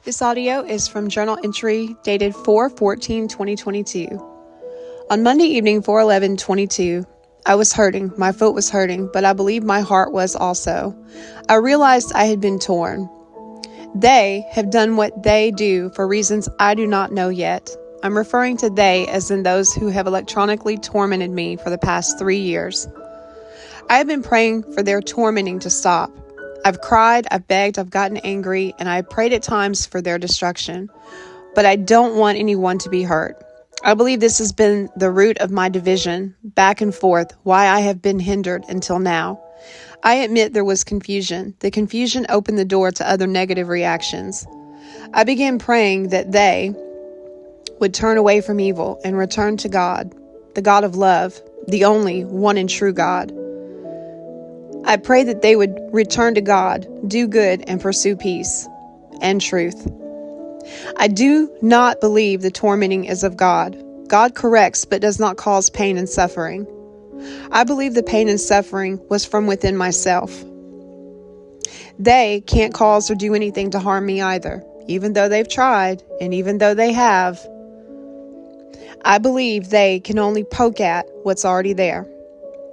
This audio is from journal entry dated 4/14/2022. On Monday evening, 4/11/22, I was hurting. My foot was hurting, but I believe my heart was also. I realized I had been torn. They have done what they do for reasons I do not know yet. I'm referring to they as in those who have electronically tormented me for the past 3 years. I have been praying for their tormenting to stop. I've cried, I've begged, I've gotten angry, and I prayed at times for their destruction. But I don't want anyone to be hurt. I believe this has been the root of my division, back and forth, why I have been hindered until now. I admit there was confusion. The confusion opened the door to other negative reactions. I began praying that they would turn away from evil and return to God, the God of love, the only one and true God. I pray that they would return to God, do good, and pursue peace and truth. I do not believe the tormenting is of God. God corrects but does not cause pain and suffering. I believe the pain and suffering was from within myself. They can't cause or do anything to harm me either, even though they've tried and even though they have. I believe they can only poke at what's already there.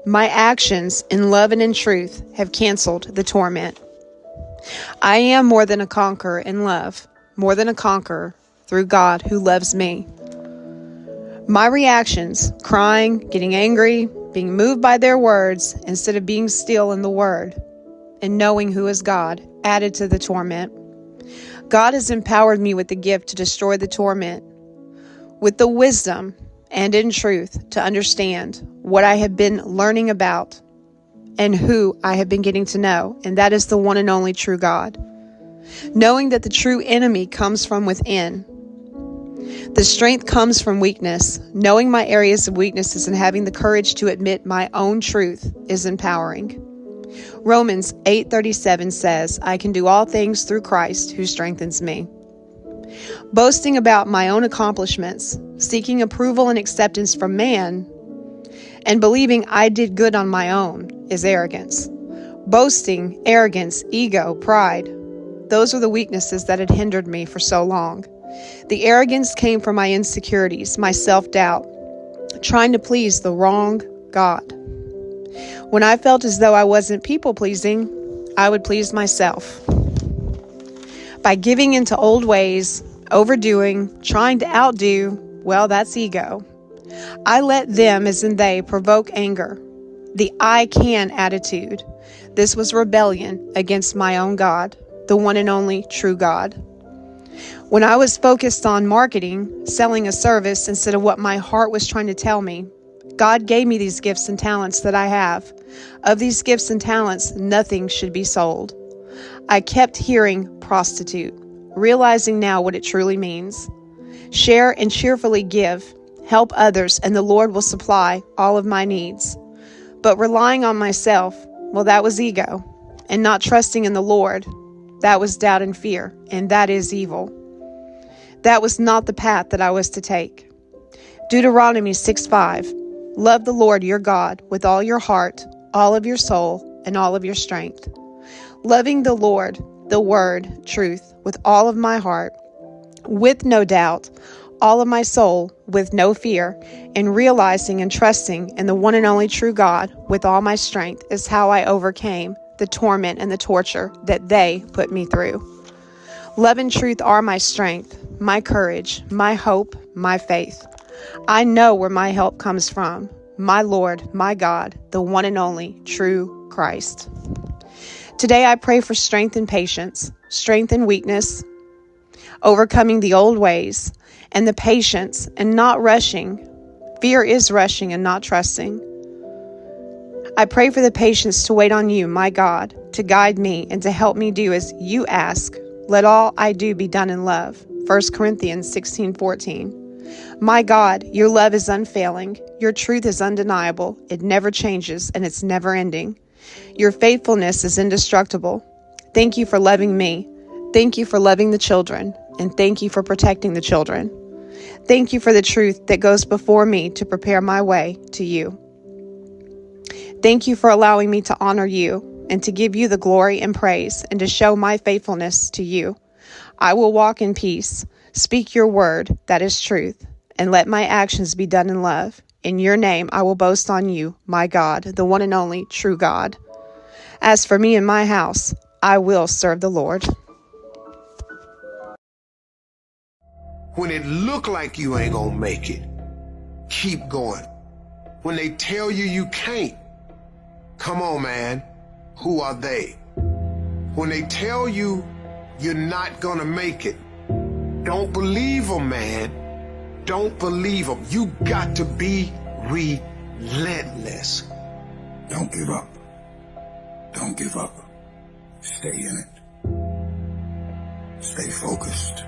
My actions in love and in truth have canceled the torment. I am more than a conqueror in love, more than a conqueror through God who loves me. My reactions, crying, getting angry, being moved by their words instead of being still in the word and knowing who is God, added to the torment. God has empowered me with the gift to destroy the torment, with the wisdom and in truth to understand what I have been learning about and who I have been getting to know, and that is the one and only true God. Knowing that the true enemy comes from within. The strength comes from weakness. Knowing my areas of weaknesses and having the courage to admit my own truth is empowering. Romans 8:37 says, I can do all things through Christ who strengthens me. Boasting about my own accomplishments, seeking approval and acceptance from man, and believing I did good on my own is arrogance. Boasting, arrogance, ego, pride, those are the weaknesses that had hindered me for so long. The arrogance came from my insecurities, my self-doubt, trying to please the wrong God. When I felt as though I wasn't people-pleasing, I would please myself. By giving into old ways, overdoing, trying to outdo, well, that's ego. I let them, as in they, provoke anger, the I can attitude. This was rebellion against my own God, the one and only true God. When I was focused on marketing, selling a service instead of what my heart was trying to tell me, God gave me these gifts and talents that I have. Of these gifts and talents, nothing should be sold. I kept hearing prostitute, realizing now what it truly means. Share and cheerfully give, help others, and the Lord will supply all of my needs. But relying on myself, well, that was ego. And not trusting in the Lord, that was doubt and fear, and that is evil. That was not the path that I was to take. Deuteronomy 6:5, love the Lord your God with all your heart, all of your soul, and all of your strength. Loving the Lord, the word, truth, with all of my heart, with no doubt, all of my soul, with no fear, and realizing and trusting in the one and only true God with all my strength is how I overcame the torment and the torture that they put me through. Love and truth are my strength, my courage, my hope, my faith. I know where my help comes from, my Lord, my God, the one and only true Christ. Today I pray for strength and patience, strength and weakness, overcoming the old ways, and the patience and not rushing. Fear is rushing and not trusting. I pray for the patience to wait on you, my God, to guide me and to help me do as you ask. Let all I do be done in love. 1 Corinthians 16:14. My God, your love is unfailing. Your truth is undeniable. It never changes and it's never ending. Your faithfulness is indestructible. Thank you for loving me. Thank you for loving the children. And thank you for protecting the children. Thank you for the truth that goes before me to prepare my way to you. Thank you for allowing me to honor you and to give you the glory and praise and to show my faithfulness to you. I will walk in peace, speak your word, that is truth, and let my actions be done in love. In your name I will boast on you, my God, the one and only true God. As for me and my house, I will serve the Lord. When it look like you ain't gonna make it, keep going. When they tell you you can't, come on, man, who are they? When they tell you you're not gonna make it, don't believe them, man. Don't believe them. You got to be relentless. Don't give up. Don't give up. Stay in it. Stay focused.